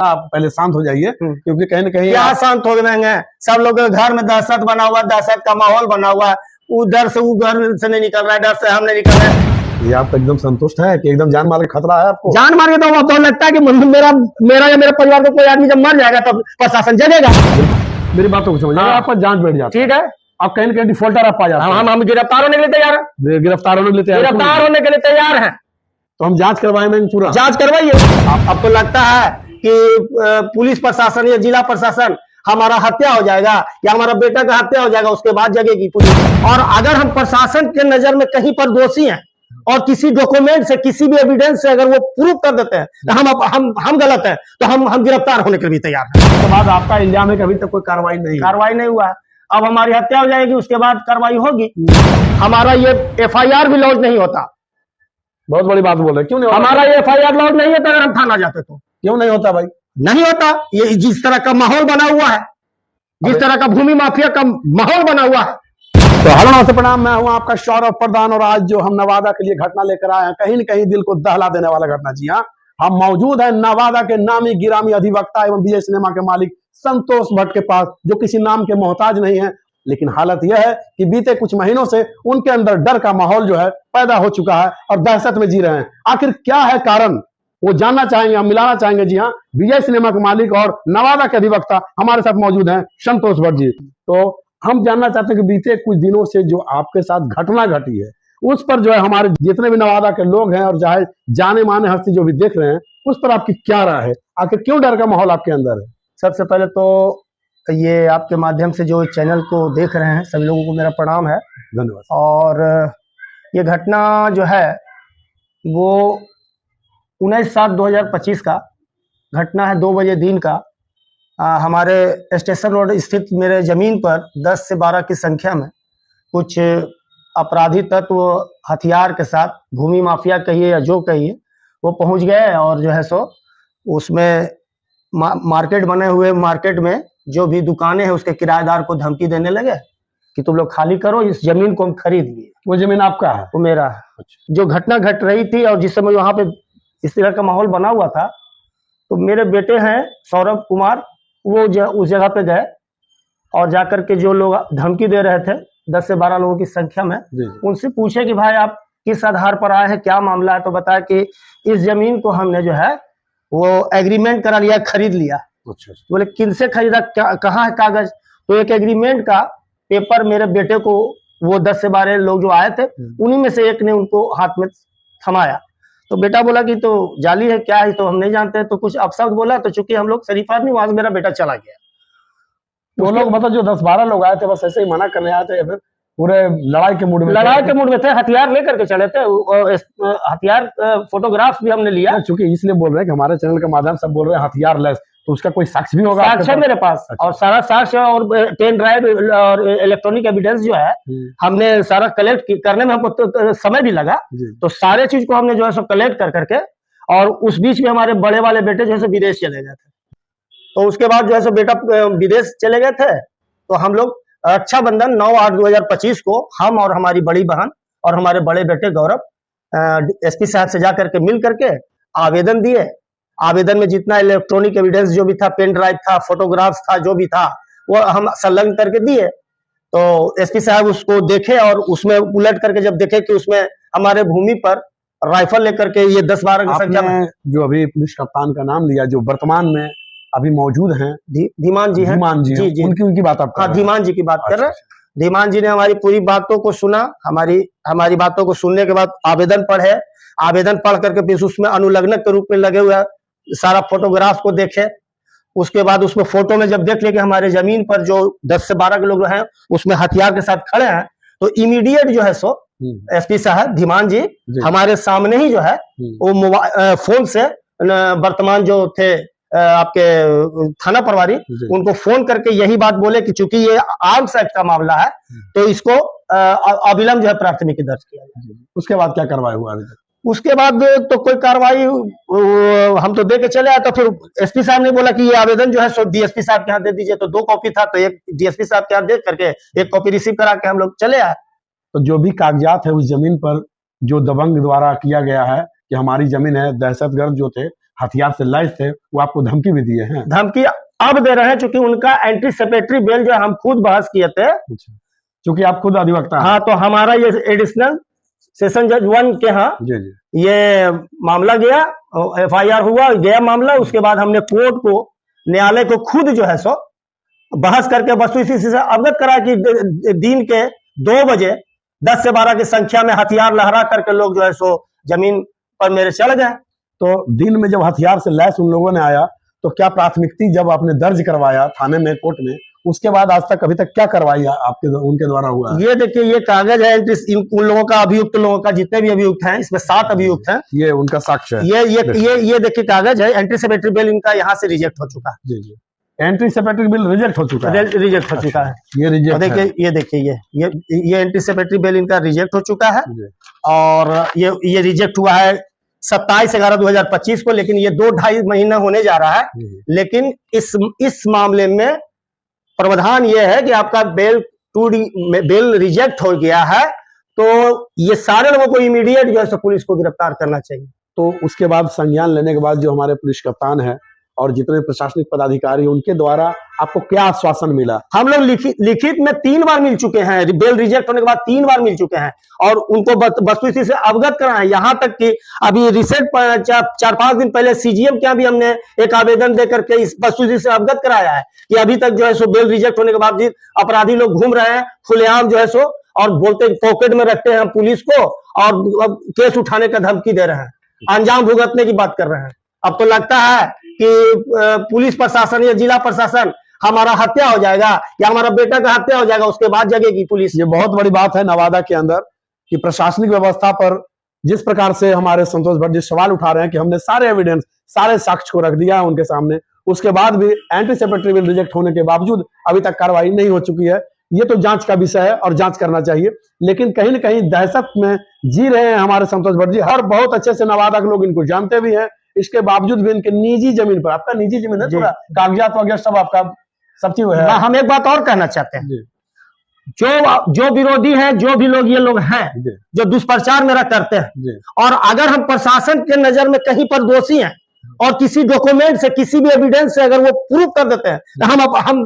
आप पहले शांत हो जाइए, क्योंकि कहीं ना कहीं क्या शांत हो जाएंगे, सब लोग घर में दहशत बना हुआ, दहशत का माहौल बना हुआ है, उधर से वो घर से नहीं निकल रहा है, डर से हम नहीं निकल रहे हैं। ये आप एकदम संतुष्ट है कि एकदम जान मार के खतरा है आपको? जान मार के तो अब लगता है कि मेरा या मेरे परिवार को कोई आदमी जब मर जाएगा तब प्रशासन जगेगा। मेरी बातों को समझिए, आपका जांच बैठ जाता है, ठीक है, आप कहीं ना कहीं डिफॉल्टर आप पा जाते हैं। हम गिरफ्तार होने के लिए तैयार है, गिरफ्तार होने के लिए गिरफ्तार होने के लिए तैयार है। तो हम जांच करवाएंगे पूरा, जांच करवाइए। आपको लगता है कि पुलिस प्रशासन या जिला प्रशासन हमारा हत्या हो जाएगा या हमारा बेटा का हत्या हो जाएगा उसके बाद जगेगी पुलिस? और अगर हम प्रशासन के नजर में कहीं पर दोषी हैं और किसी डॉक्यूमेंट से, किसी भी एविडेंस से अगर वो प्रूव कर देते हैं तो हम गलत है, तो हम गिरफ्तार होने के लिए तैयार हैं। उसके बाद आपका इल्जाम है कि अभी तक कोई कार्रवाई नहीं हुआ है। अब हमारी हत्या हो जाएगी, उसके बाद कार्रवाई होगी। हमारा ये एफआईआर भी लॉन्च नहीं होता। बहुत बड़ी बात बोल रहे, क्यों नहीं होता? हमारा ये एफआईआर लॉन्च नहीं होता अगर हम थाना जाते तो। क्यों नहीं होता भाई? नहीं होता। ये जिस तरह का माहौल बना हुआ है, जिस तरह का भूमि माफिया का माहौल बना हुआ है। तो हेलो नमस्ते प्रणाम, मैं हूं आपका सौरभ प्रधान और आज जो हम नवादा के लिए घटना लेकर आए हैं, कहीं न कहीं दिल को दहला देने वाला घटना। जी हाँ, हम मौजूद हैं नवादा के नामी गिरामी अधिवक्ता एवं विजय सिनेमा के मालिक संतोष भट्ट के पास, जो किसी नाम के मोहताज नहीं है। लेकिन हालत यह है कि बीते कुछ महीनों से उनके अंदर डर का माहौल जो है पैदा हो चुका है और दहशत में जी रहे हैं। आखिर क्या है कारण, वो जानना चाहेंगे, हम मिलाना चाहेंगे। जी हाँ, विजय सिनेमा के मालिक और नवादा के अधिवक्ता हमारे साथ मौजूद हैं संतोष भट्ट जी। तो हम जानना चाहते हैं कि बीते कुछ दिनों से जो आपके साथ घटना घटी है, उस पर जो है हमारे जितने भी नवादा के लोग हैं और चाहे जाने माने हस्ती जो भी देख रहे हैं, उस पर आपकी क्या राय है? आखिर क्यों डर का माहौल आपके अंदर है? सबसे पहले तो ये आपके माध्यम से जो चैनल को देख रहे हैं सभी लोगों को मेरा प्रणाम है, धन्यवाद। और ये घटना जो है वो 19/7/2025 का घटना है। 2 बजे दिन का हमारे स्टेशन रोड स्थित मेरे जमीन पर 10 से 12 की संख्या में कुछ अपराधी तत्व हथियार के साथ, भूमि माफिया कहिए या जो कहिए, वो पहुंच गए और जो है सो उसमें मार्केट बने हुए मार्केट में जो भी दुकानें हैं उसके किराएदार को धमकी देने लगे कि तुम लोग खाली करो, इस जमीन को हम खरीद लिए। वो जमीन आपका है? वो मेरा है। अच्छा। जो घटना घट रही थी और जिस समय वहां पे इस तरह का माहौल बना हुआ था, तो मेरे बेटे हैं सौरभ कुमार, वो उस जगह पे गए और जाकर के जो लोग धमकी दे रहे थे 10 से 12 लोगों की संख्या में, उनसे पूछे कि भाई आप किस आधार पर आए हैं, क्या मामला है? तो बताया कि इस जमीन को हमने जो है वो एग्रीमेंट करा लिया, खरीद लिया। अच्छा। बोले किनसे खरीदा, कहाँ है कागज? तो एक एग्रीमेंट का पेपर मेरे बेटे को वो 10 से 12 लोग जो आए थे उन्हीं में से एक ने उनको हाथ में थमाया। तो बेटा बोला कि तो जाली है, क्या है, तो हम नहीं जानते। तो कुछ अपशब्द बोला, तो चूंकि हम लोग शरीफ आदमी, वहां से मेरा बेटा चला गया। तो लोग मतलब जो 10-12 लोग आए थे बस ऐसे ही मना करने आए थे या फिर पूरे लड़ाई के मूड में थे? हथियार लेकर के चले थे, हथियार फोटोग्राफ भी हमने लिया। चूंकि इसलिए बोल रहे हैं कि हमारे चैनल के माध्यम से बोल रहे हैं हथियार लेस, तो उसका कोई साक्ष्य भी होगा? साक्ष्य है मेरे पास। अच्छा। और सारा साक्ष्य और पेन ड्राइव और इलेक्ट्रॉनिक एविडेंस जो है हमने सारा कलेक्ट करने में हमको समय भी लगा। तो सारे चीज को हमने जो है सब कलेक्ट कर करके, और उस बीच में हमारे बड़े वाले बेटे जो है विदेश चले गए थे। तो उसके बाद जो है बेटा विदेश चले गए थे, तो हम लोग रक्षाबंधन 9/8/2025 को हम और हमारी बड़ी बहन और हमारे बड़े बेटे गौरव एसपी साहब से जाकर के मिल करके आवेदन दिए। आवेदन में जितना इलेक्ट्रॉनिक एविडेंस जो भी था, पेन ड्राइव था, फोटोग्राफ्स था, जो भी था, वो हम संलग्न करके दिए। तो एसपी साहब उसको देखे और उसमें उलट करके जब देखे कि उसमें हमारे भूमि पर राइफल लेकर के ये 10-12 की संख्या में, जो अभी पुलिस कप्तान का नाम लिया, जो वर्तमान में अभी मौजूद हैं, धीमान जी हैं। जी, उनकी बात आप? हाँ, धीमान जी की बात कर रहे हैं। धीमान जी ने हमारी पूरी बातों को सुना, हमारी बातों को सुनने के बाद आवेदन पढ़े, आवेदन पढ़ करके फिर उसमें अनुलग्नक के रूप में लगे हुए सारा फोटोग्राफ को देखे। उसके बाद उसमें फोटो में जब देख ले कि हमारे जमीन पर जो 10 से 12 के लोग हैं उसमें हथियार के साथ खड़े हैं, तो इमीडिएट जो है सो एसपी साहब धीमान जी हमारे सामने ही जो है वो फोन से वर्तमान जो थे आपके थाना प्रभारी, उनको फोन करके यही बात बोले कि चूंकि ये आर्म्स एक्ट का मामला है तो इसको अविलंब जो है प्राथमिकी दर्ज किया जाए। उसके बाद क्या कार्रवाई हुआ अभी तक? उसके बाद तो कोई कार्रवाई हम तो दे के चले आए। तो फिर एसपी साहब ने बोला कि ये आवेदन जो है सो डीएसपी साहब के हाथ दे दीजिए। तो 2 कॉपी था, तो एक डीएसपी साहब के हाथ दे करके 1 कॉपी रिसीव करा के हम लोग चले आए। तो जो भी कागजात है उस जमीन पर जो दबंग द्वारा किया गया है कि हमारी जमीन है, दहशतगर्द जो थे हथियार से लैस थे वो आपको धमकी भी दिए हैं? धमकी अब दे रहे हैं, क्योंकि उनका एंटीसिपेटरी बेल जो हम खुद बहस किए थे, क्योंकि आप खुद अधिवक्ता हैं। हाँ, तो हमारा ये एडिशनल सेशन जज 1 के यहाँ जी जी ये मामला गया, FIR हुआ, गया मामला। उसके बाद हमने कोर्ट को, न्यायालय को खुद जो है सो बहस करके वस्तुस्थिति से अवगत करा कि दिन के 2 बजे 10 से 12 की संख्या में हथियार लहरा करके लोग जो है सो जमीन पर मेरे चढ़ गए। तो दिन में जब हथियार से लैस उन लोगों ने आया तो क्या प्राथमिकी जब आपने दर्ज करवाया थाने में, कोर्ट में, उसके बाद आज तक अभी तक क्या कार्रवाई आपके उनके द्वारा हुआ? ये देखिए, ये कागज है उन लोगों का, अभियुक्त लोगों का, जितने भी अभियुक्त हैं, इसमें 7 अभियुक्त हैं। ये उनका साक्ष्य है। ये देखिए कागज है, एंटीसिपेटरी बिल इनका यहाँ से रिजेक्ट हो चुका है। जी जी, एंटीसिपेटरी बिल रिजेक्ट हो चुका है। रिजेक्ट हो चुका है। ये रिजेक्ट देखिए, ये देखिए, ये एंटीसिपेटरी बिल इनका रिजेक्ट हो चुका है। और ये रिजेक्ट हुआ है 27/11/2025 को, लेकिन ये 2-2.5 महीना होने जा रहा है। लेकिन इस मामले में प्रावधान ये है कि आपका बेल रिजेक्ट हो गया है, तो ये सारे लोगों को इमीडिएट जो है पुलिस को गिरफ्तार करना चाहिए। तो उसके बाद संज्ञान लेने के बाद जो हमारे पुलिस कप्तान है और जितने प्रशासनिक पदाधिकारी, उनके द्वारा आपको क्या आश्वासन मिला? हम लोग लिखित में 3 बार मिल चुके हैं, बेल रिजेक्ट होने के बाद 3 बार मिल चुके हैं, और उनको वस्तुस्थिति से अवगत कराए। यहाँ तक कि अभी रिसेंट 4-5 दिन पहले CGM क्या भी हमने एक आवेदन देकर के इस वस्तुस्थिति से अवगत कराया है कि अभी तक जो है सो बेल रिजेक्ट होने के बाद अपराधी लोग घूम रहे हैं खुलेआम जो है सो, और बोलते पॉकेट में रखते हैं पुलिस को, और केस उठाने का धमकी दे रहे हैं, अंजाम भुगतने की बात कर रहे हैं। अब तो लगता है कि पुलिस प्रशासन या जिला प्रशासन, हमारा हत्या हो जाएगा या हमारा बेटा का हत्या हो जाएगा, उसके बाद जगेगी पुलिस। ये बहुत बड़ी बात है नवादा के अंदर कि प्रशासनिक व्यवस्था पर जिस प्रकार से हमारे संतोष भट्ट जी सवाल उठा रहे हैं कि हमने सारे एविडेंस, सारे साक्ष्य को रख दिया है उनके सामने, उसके बाद भी एंटीसिपेटरी बिल रिजेक्ट होने के बावजूद अभी तक कार्रवाई नहीं हो चुकी है। ये तो जांच का विषय है और जांच करना चाहिए, लेकिन कहीं न कहीं दहशत में जी रहे हैं हमारे संतोष भट्ट जी, और बहुत अच्छे से नवादा के लोग इनको जानते भी हैं। इसके बावजूद भी इनके निजी जमीन पर, आपका निजी जमीन है, पूरा कागजात वगैरह सब आपका, सब चीज है। हम एक बात और कहना चाहते हैं, जो विरोधी हैं, जो भी लोग ये लोग हैं जो दुष्प्रचार मेरा करते हैं, और अगर हम प्रशासन के नजर में कहीं पर दोषी हैं और किसी डॉक्यूमेंट से, किसी भी एविडेंस से अगर वो प्रूव कर देते हैं तो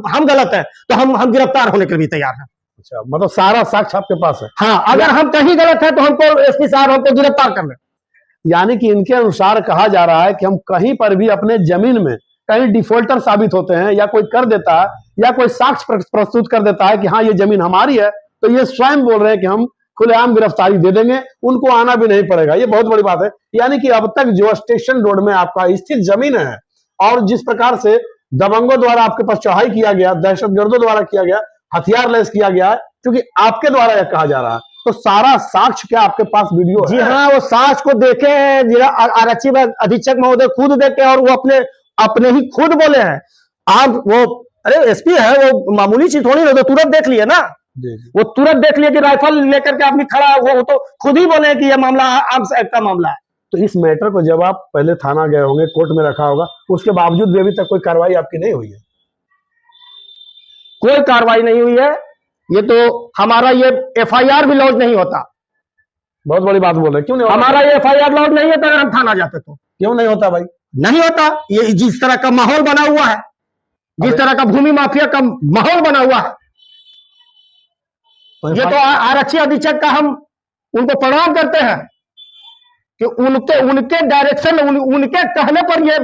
हम गलत हैं, तो हम गिरफ्तार होने के लिए तैयार हैं। अच्छा, मतलब सारा साक्ष्य आपके पास है? हाँ, अगर हम कहीं गलत है तो हमको SP साहब हमको गिरफ्तार कर लें। यानी कि इनके अनुसार कहा जा रहा है कि हम कहीं पर भी अपने जमीन में कहीं डिफॉल्टर साबित होते हैं, या कोई कर देता है, या कोई साक्ष्य प्रस्तुत कर देता है कि हाँ ये जमीन हमारी है, तो ये स्वयं बोल रहे हैं कि हम खुलेआम गिरफ्तारी दे देंगे, उनको आना भी नहीं पड़ेगा। ये बहुत बड़ी बात है। यानी कि अब तक जो स्टेशन रोड में आपका स्थित जमीन है, और जिस प्रकार से दबंगों द्वारा आपके पास चढ़ाई किया गया, दहशतगर्दों द्वारा किया गया, हथियार लैस किया गया है, क्योंकि आपके द्वारा यह कहा जा रहा है, तो सारा साक्ष्य क्या आपके पास वीडियो है? जी हाँ, वो साक्ष्य को देखे हैं, जिला आरक्षी अधीक्षक महोदय खुद देखे, और वो अपने ही खुद बोले हैं। आप वो, अरे SP है, वो मामूली चीज थोड़ी ना, तो तुरंत देख लिए ना, वो तुरंत देख लिया कि राइफल लेकर के आदमी खड़ा है, वो तो खुद ही बोले कि यह मामला आर्म्स एक्ट का मामला है। तो इस मैटर को जब आप पहले थाना गए होंगे, कोर्ट में रखा होगा, उसके बावजूद भी अभी तक कोई कार्रवाई आपकी नहीं हुई है? कोई कार्रवाई नहीं हुई है। ये तो हमारा ये FIR भी लॉन्च नहीं होता। बहुत बड़ी बात बोल रहे, क्यों नहीं होता? हमारा ये FIR लॉन्च नहीं होता, अगर हम थाना जाते तो। क्यों नहीं होता भाई? नहीं होता। ये जिस तरह का माहौल बना हुआ है, जिस तरह का भूमि माफिया का माहौल बना हुआ है, ये तो आरक्षी अधीक्षक का हम उनको प्रणाम करते हैं कि उनके डायरेक्शन, उनके कहने पर ये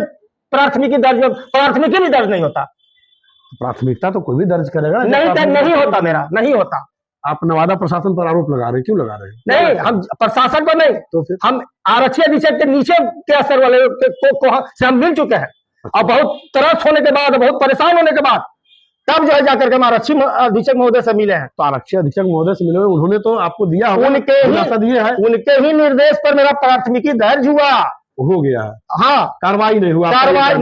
प्राथमिकी भी दर्ज नहीं होता। प्राथमिकता तो कोई भी दर्ज करेगा ना? नहीं होता, मेरा नहीं होता। आप नवादा प्रशासन पर आरोप लगा रहे हैं, क्यों लगा रहे हैं? नहीं, हम प्रशासन को नहीं, तो फिर हम आरक्षी अधीक्षक के नीचे के असर वाले से हम मिल चुके हैं, और बहुत त्रस्त होने के बाद, बहुत परेशान होने के बाद, तब जो है जाकर के हम आरक्षी अधीक्षक महोदय से मिले हैं। तो आरक्षी अधीक्षक महोदय से मिले, उन्होंने तो आपको दिया होगा, उनके ही निर्देश पर मेरा प्राथमिकी दर्ज हुआ, हो गया है। हाँ, कार्रवाई नहीं हुआ, कार्रवाई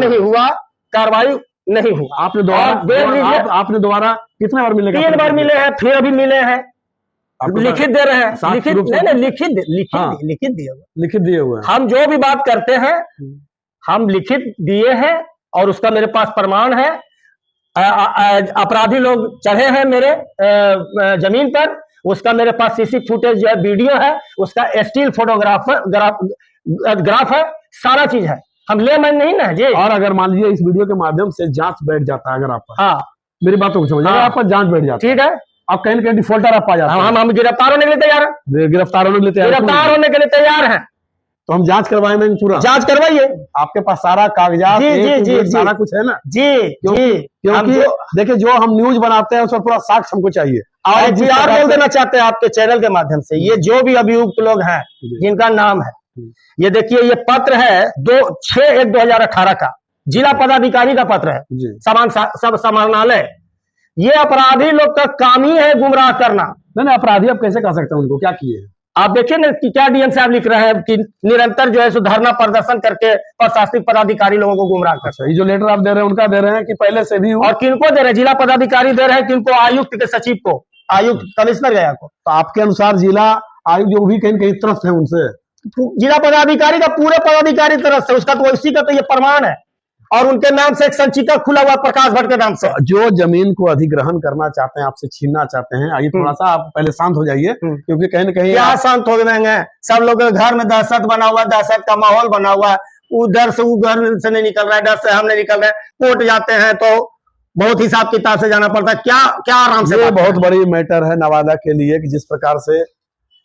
नहीं हुआ। आपने दोबारा कितने बार मिले? 3 बार मिले हैं, फिर अभी मिले हैं, लिखित दे रहे हैं, लिखित दिए हुए। हम जो भी बात करते हैं हम लिखित दिए हैं, और उसका मेरे पास प्रमाण है। अपराधी लोग चढ़े हैं मेरे जमीन पर, उसका मेरे पास CC फुटेज जो है, वीडियो है, उसका स्टिल फोटोग्राफ है, सारा चीज है। हम लेमैन नहीं ना जी। और अगर मान लीजिए इस वीडियो के माध्यम से जांच बैठ जाता है अगर आप पर, हाँ मेरी बातों को समझिए, हाँ। आपका जांच बैठ जाता है, ठीक है, आप कहीं ना कहीं डिफॉल्टर आप पा जाते हैं, हम गिरफ्तार होने के लिए तैयार है, गिरफ्तार होने के लिए तैयार गिरफ्तार होने के लिए तैयार है। तो हम जांच करवाएंगे पूरा, जांच करवाइए, आपके पास सारा कागजात जी जी जी जी सारा कुछ है ना जी जी। क्योंकि देखिए जो हम न्यूज बनाते हैं उस पर पूरा साक्ष्य हमको चाहिए। और एक चीज और बोल देना चाहते हैं आपके चैनल के माध्यम से, ये जो भी अभियुक्त लोग हैं जिनका नाम है, ये देखिए ये पत्र है 6/1/2018 का, जिला पदाधिकारी का पत्र है, सब समाहरणालय। ये अपराधी लोग का काम ही है गुमराह करना। नहीं अपराधी आप कैसे कह सकते हैं, उनको क्या किए? आप देखिए ना कि क्या डीएम साहब लिख रहे हैं कि निरंतर जो है सो धरना प्रदर्शन करके प्रशासनिक पदाधिकारी लोगों को गुमराह करते हैं। ये जो लेटर आप दे रहे हैं उनका दे रहे हैं कि पहले से भी? और किनको दे रहे हैं? जिला पदाधिकारी दे रहे हैं, किनको? आयुक्त के सचिव को, आयुक्त कमिश्नर गया को। तो आपके अनुसार जिला आयुक्त जो भी कहीं कहीं तरफ है उनसे, जिला पदाधिकारी का पूरे पदाधिकारी तरफ से, उसका तो इसी का तो ये प्रमाण है। और उनके नाम से एक संचिका खुला हुआ प्रकाश भट्ट के नाम से। जो जमीन को अधिग्रहण करना चाहते हैं, आपसे छीनना चाहते हैं, आइए थोड़ा सा आप पहले शांत हो जाइए, क्योंकि कहीं ना कहीं क्या शांत हो जाएंगे? सब लोग घर में दहशत बना हुआ, दहशत का माहौल बना हुआ है, उधर से घर से नहीं निकल रहा है, डर से हम नहीं निकल रहे हैं, कोर्ट जाते हैं तो बहुत हिसाब किताब से जाना पड़ता है। क्या क्या आराम से? ये बहुत बड़ी मैटर है नवादा के लिए कि जिस प्रकार से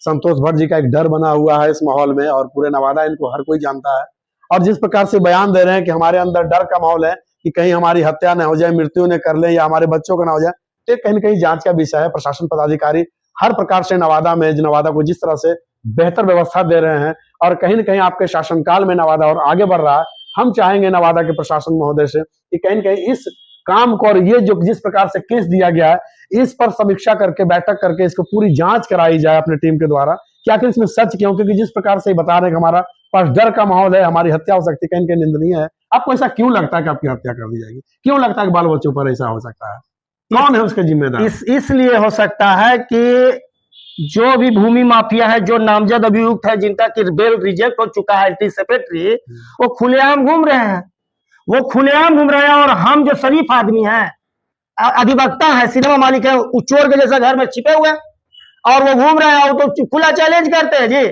संतोष भट्ट जी का एक डर बना हुआ है इस माहौल में, और पूरे नवादा इनको हर कोई जानता है, और जिस प्रकार से बयान दे रहे हैं कि हमारे अंदर डर का माहौल है कि कहीं हमारी हत्या न हो जाए, मृत्यु न कर ले, या हमारे बच्चों का ना हो जाए, तो कहीं न कहीं जांच का विषय है। प्रशासन पदाधिकारी हर प्रकार से नवादा को जिस तरह से बेहतर व्यवस्था दे रहे हैं, और कहीं न कहीं आपके शासनकाल में नवादा और आगे बढ़ रहा है। हम चाहेंगे नवादा के प्रशासन महोदय से कि कहीं न कहीं इस काम को, और ये जो जिस प्रकार से केस दिया गया है, इस पर समीक्षा करके, बैठक करके इसको पूरी जांच कराई जाए अपने टीम के द्वारा कि आखिर इसमें सच क्यों, क्योंकि जिस प्रकार से बता रहे हैं कि हमारा पास डर का माहौल है, हमारी हत्या हो सकती है, कहीं कहीं निंदनीय है। आपको ऐसा क्यों लगता है कि आपकी हत्या कर दी जाएगी? क्यों लगता है कि बाल बच्चों पर ऐसा हो सकता है? कौन है उसके जिम्मेदार? इसलिए हो सकता है कि जो भी भूमि माफिया है, जो नामजद अभियुक्त है, जिनका कि बेल रिजेक्ट हो चुका है एंटी सेक्रेटरी, वो खुलेआम घूम रहे हैं, और हम जो शरीफ आदमी हैं, अधिवक्ता है, सिनेमा मालिक है, चोर के जैसा घर में छिपे हुए, और वो घूम रहे हैं, तो खुला चैलेंज करते हैं जी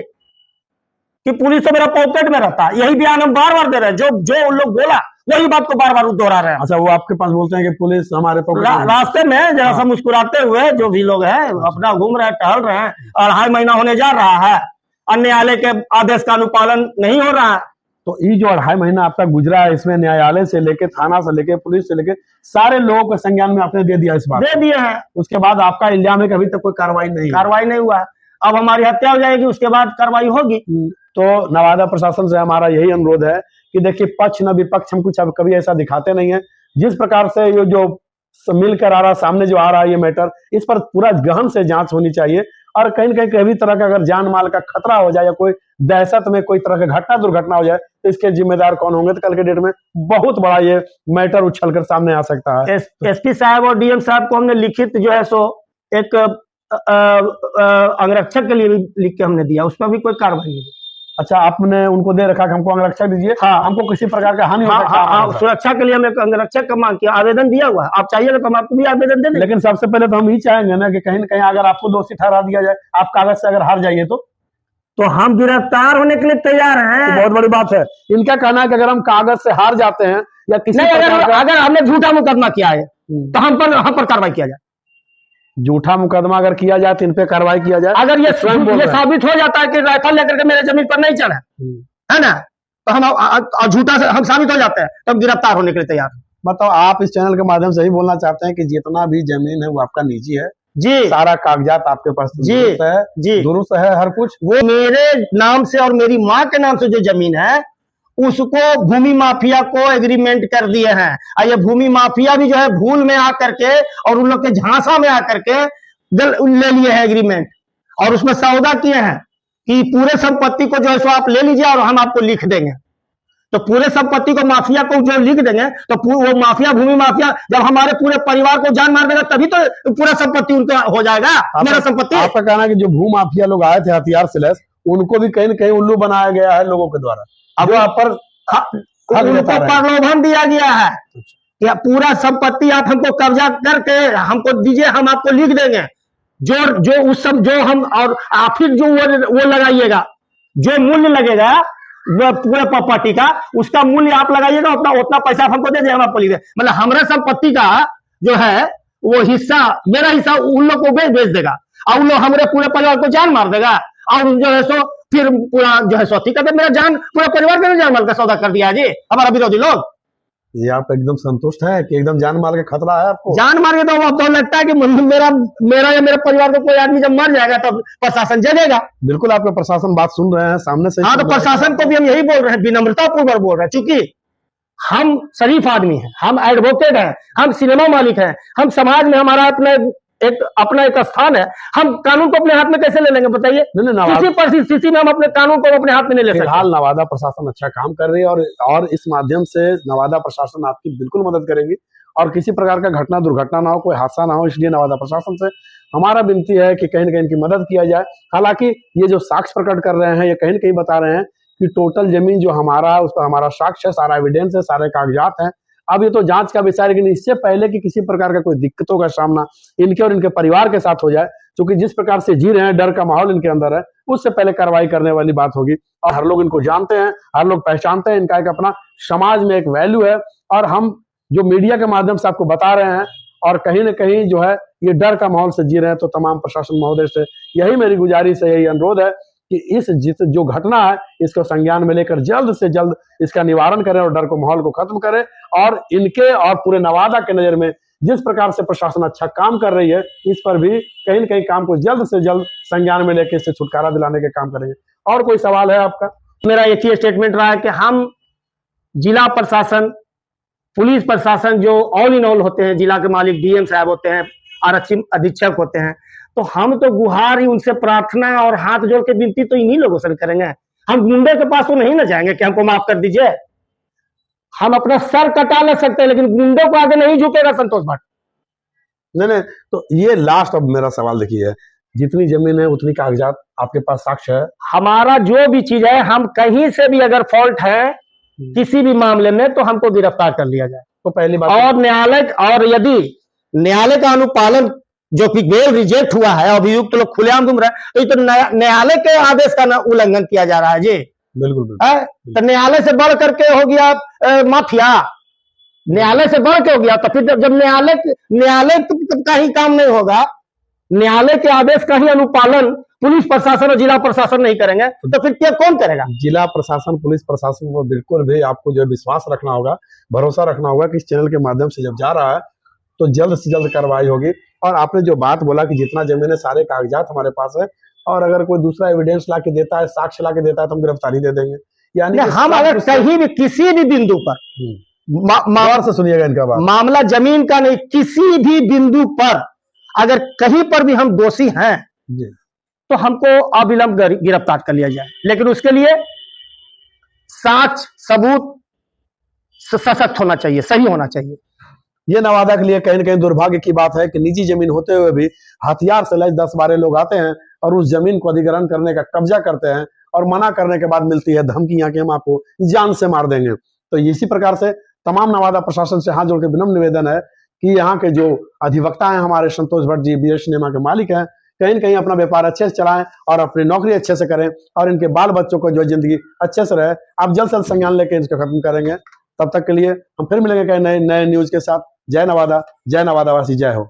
कि पुलिस तो मेरा पॉकेट में रहता है। यही बयान हम बार बार दे रहे हैं, जो उन लोग बोला वही बात को बार बार दोहरा रहे हैं। अच्छा, वो आपके पास बोलते हैं कि पुलिस हमारे रास्ते में जरा सा मुस्कुराते हुए जो भी लोग हैं अपना घूम रहे हैं, टहल रहे हैं, और 2.5 महीना होने जा रहा है, न्यायालय के आदेश का अनुपालन नहीं हो रहा है। तो ये जो 2.5 महीना आपका गुजरा है, इसमें न्यायालय से लेके, थाना से लेके, पुलिस से लेके, सारे लोगों के संज्ञान में आपने दे दिया, इस बात दे दिए हैं। उसके बाद आपका इल्जाम है कि अभी तक कोई कार्रवाई नहीं हुआ। अब हमारी हत्या हो जाएगी, उसके बाद कार्रवाई होगी। तो नवादा प्रशासन से हमारा यही अनुरोध है कि देखिए, पक्ष न विपक्ष हम कुछ अब कभी ऐसा दिखाते नहीं है। जिस प्रकार से ये जो मिलकर आ रहा, सामने जो आ रहा है ये मैटर, इस पर पूरा गहन से जांच होनी चाहिए, और कहीं न कहीं किसी तरह का अगर जान माल का खतरा हो जाए, या कोई दहशत में कोई तरह का दुर्घटना हो जाए, तो इसके जिम्मेदार कौन होंगे? तो कल के डेट में बहुत बड़ा ये मैटर उछल कर सामने आ सकता है। एसपी साहब और डीएम साहब को हमने लिखित जो है सो एक अंगरक्षक के लिए भी लिख के हमने दिया, उसमें भी कोई कार्रवाई नहीं। अच्छा, आपने उनको दे रखा कि हमको अंगरक्षक दीजिए? हाँ, हमको किसी प्रकार का हानि हो सकता है, सुरक्षा के लिए हमने अंगरक्षक का मांग किया, आवेदन दिया हुआ। आप चाहिए तो हम आपको भी आवेदन दे देंगे। लेकिन सबसे पहले तो हम ही चाहेंगे ना कि कहीं न कहीं अगर आपको दोषी ठहरा दिया जाए, आप कागज से अगर हार जाइए तो हम गिरफ्तार होने के लिए तैयार हैं। तो बहुत बड़ी बात है। इनका कहना है कि अगर हम कागज से हार जाते हैं, या किसी अगर हमने झूठा मुकदमा किया है तो हम पर कार्रवाई किया जाए। झूठा मुकदमा अगर किया जाए तो इन पे कार्रवाई किया जाए। अगर ये साबित हो जाता है कि राइफल लेकर के मेरे जमीन पर नहीं चढ़ा है ना, तो हम झूठा से हम साबित हो जाते हैं, तब गिरफ्तार होने के लिए तैयार। मतलब आप इस चैनल के माध्यम से ही बोलना चाहते हैं कि जितना भी जमीन है वो आपका निजी है जी, सारा कागजात आपके पास दुरुस्त है हर कुछ। वो मेरे नाम से और मेरी माँ के नाम से जो जमीन है उसको भूमि माफिया को एग्रीमेंट कर दिए हैं, और ये भूमि माफिया भी जो है भूल में आकर के और उन लोग के झांसा में आकर के ले लिए हैं एग्रीमेंट, और उसमें सौदा किए हैं कि पूरे संपत्ति को जो है सो आप ले लीजिए और हम आपको लिख देंगे। तो पूरे संपत्ति को माफिया को जो लिख देंगे तो वो माफिया, भूमि माफिया जब हमारे पूरे परिवार को जान मार देगा तभी तो पूरा संपत्ति उनका हो जाएगा, मेरा संपत्ति। आपका कहना है कि जो भू माफिया लोग आए थे हथियार से लैस, उनको भी कहीं न कहीं उल्लू बनाया गया है लोगों के द्वारा। अब यहाँ पर उनको प्रलोभन दिया गया है कि पूरा संपत्ति आप हमको कब्जा करके हमको दीजिए, हम आपको लिख देंगे, जो उस सब जो हम, और फिर जो वो लगाइएगा, जो मूल्य लगेगा पूरे प्रॉपर्टी का, उसका मूल्य आप लगाइएगा, अपना उतना पैसा आप हमको दे दें, हम आपको लिख दें। मतलब हमारे संपत्ति का जो है वो हिस्सा, मेरा हिस्सा उन लोग को बेच देगा, और उन लोग हमारे पूरे परिवार को जान मार देगा, और जो है सो फिर पूरा जो है सो ठीक है, मेरा जान, पूरा परिवार का जान माल का सौदा कर दिया जी हमारा विरोधी लोग। ये आप एकदम संतुष्ट है कि एकदम जान माल का खतरा है आपको? जान मार के तो अब तो लगता है कि मेरा या मेरे परिवार को कोई आदमी जब मर जाएगा तो प्रशासन जगेगा। बिल्कुल, आपका प्रशासन बात सुन रहे हैं सामने से। हाँ, तो प्रशासन को भी हम यही बोल रहे हैं, विनम्रता पूर्वक बोल रहे हैं, क्योंकि हम शरीफ आदमी हैं, हम एडवोकेट हैं, हम सिनेमा मालिक हैं, हम समाज में हमारा अपना एक स्थान है, हम कानून को अपने हाथ में कैसे ले लेंगे बताइए? किसी परिस्थिति में हम अपने कानून को अपने हाथ में नहीं ले सकते। फिलहाल नवादा प्रशासन अच्छा काम कर रही है, और इस माध्यम से नवादा प्रशासन आपकी बिल्कुल मदद करेगी, और किसी प्रकार का घटना दुर्घटना ना हो, कोई हादसा ना हो, इसलिए नवादा प्रशासन से हमारा विनती है कि कहीं न कहीं इनकी मदद किया जाए। हालांकि ये जो साक्ष्य प्रकट कर रहे हैं, ये कहीं न कहीं बता रहे हैं कि टोटल जमीन जो हमारा है, उस पर हमारा साक्ष्य है, सारा एविडेंस है, सारे कागजात हैं। अब ये तो जांच का विषय है, लेकिन इससे पहले कि किसी प्रकार का कोई दिक्कतों का सामना इनके और इनके परिवार के साथ हो जाए, क्योंकि जिस प्रकार से जी रहे हैं, डर का माहौल इनके अंदर है, उससे पहले कार्रवाई करने वाली बात होगी। और हर लोग इनको जानते हैं, हर लोग पहचानते हैं, इनका एक अपना समाज में एक वैल्यू है, और हम जो मीडिया के माध्यम से आपको बता रहे हैं, और कहीं न कहीं जो है ये डर का माहौल से जी रहे हैं, तो तमाम प्रशासन महोदय से यही मेरी गुजारिश है, यही अनुरोध है कि इस जो घटना है, इसको संज्ञान में लेकर जल्द से जल्द इसका निवारण करें, और डर को माहौल को खत्म करें, और इनके और पूरे नवादा के नजर में जिस प्रकार से प्रशासन अच्छा काम कर रही है, इस पर भी कहीं न कहीं काम को जल्द से जल्द संज्ञान में लेकर इससे छुटकारा दिलाने के काम करेंगे। और कोई सवाल है आपका? मेरा एक ही स्टेटमेंट रहा है कि हम जिला प्रशासन, पुलिस प्रशासन जो ऑल इन ऑल होते हैं, जिला के मालिक डीएम साहब होते हैं, आरक्षी अधीक्षक होते हैं, तो हम तो गुहार ही, उनसे प्रार्थना और हाथ जोड़ के विनती तो इन्हीं लोगों से करेंगे। हम गुंडे के पास तो नहीं ना जाएंगे कि हमको माफ कर दीजिए। हम अपना सर कटा ले सकते हैं, लेकिन गुंडों को आगे नहीं झुकेगा संतोष भट्ट। नहीं, तो ये लास्ट अब मेरा सवाल देखिए, जितनी जमीन है उतनी कागजात आपके पास साक्ष्य है? हमारा जो भी चीज है, हम कहीं से भी अगर फॉल्ट है किसी भी मामले में, तो हमको गिरफ्तार कर लिया जाए। तो पहली बात, और न्यायालय, और यदि न्यायालय का अनुपालन जो कि बेल रिजेक्ट हुआ है, अभियुक्त तो लोग खुलेआम घूम रहे हैं, तो ये तो न्यायालय के आदेश का उल्लंघन किया जा रहा है जी। बिल्कुल। तो न्यायालय से बढ़ करके हो गया माफिया, न्यायालय से बढ़ के हो गया, तो फिर जब न्यायालय का ही काम नहीं होगा, न्यायालय के आदेश का ही अनुपालन पुलिस प्रशासन और जिला प्रशासन नहीं करेंगे, तो फिर क्या कौन करेगा? जिला प्रशासन, पुलिस प्रशासन को बिल्कुल भी आपको जो विश्वास रखना होगा, भरोसा रखना होगा कि इस चैनल के माध्यम से जब जा रहा है तो जल्द से जल्द कार्रवाई होगी। और आपने जो बात बोला कि जितना जमीन है सारे कागजात हमारे पास है, और अगर कोई दूसरा एविडेंस ला के देता है, साक्ष्य ला के देता है, तो हम गिरफ्तारी दे देंगे। यानी हम अगर कहीं भी किसी भी बिंदु पर, से सुनिएगा इनका बात, मामला जमीन का नहीं, किसी भी बिंदु पर अगर कहीं पर भी हम दोषी हैं तो हमको अविलंब गिरफ्तार कर लिया जाए, लेकिन उसके लिए साक्ष्य सबूत सशक्त होना चाहिए, सही होना चाहिए। ये नवादा के लिए कहीं न कहीं दुर्भाग्य की बात है कि निजी जमीन होते हुए भी हथियार से लैस 10-12 लोग आते हैं और उस जमीन को अधिग्रहण करने का कब्जा करते हैं, और मना करने के बाद मिलती है धमकियां कि हम आपको जान से मार देंगे। तो इसी प्रकार से तमाम नवादा प्रशासन से हाथ जोड़ के विनम्र निवेदन है कि यहाँ के जो अधिवक्ता हैं हमारे संतोष भट्ट जी, बीएस सिनेमा के मालिक हैं, कहीं न कहीं अपना व्यापार अच्छे से चलाएं और अपनी नौकरी अच्छे से करें, और इनके बाल बच्चों को जो जिंदगी अच्छे से रहे। आप जल्द से जल्द संज्ञान लेकर इसको खत्म करेंगे। तब तक के लिए हम फिर मिलेंगे नए न्यूज के साथ। जय नवादा, जय नवादावासी, जय हो।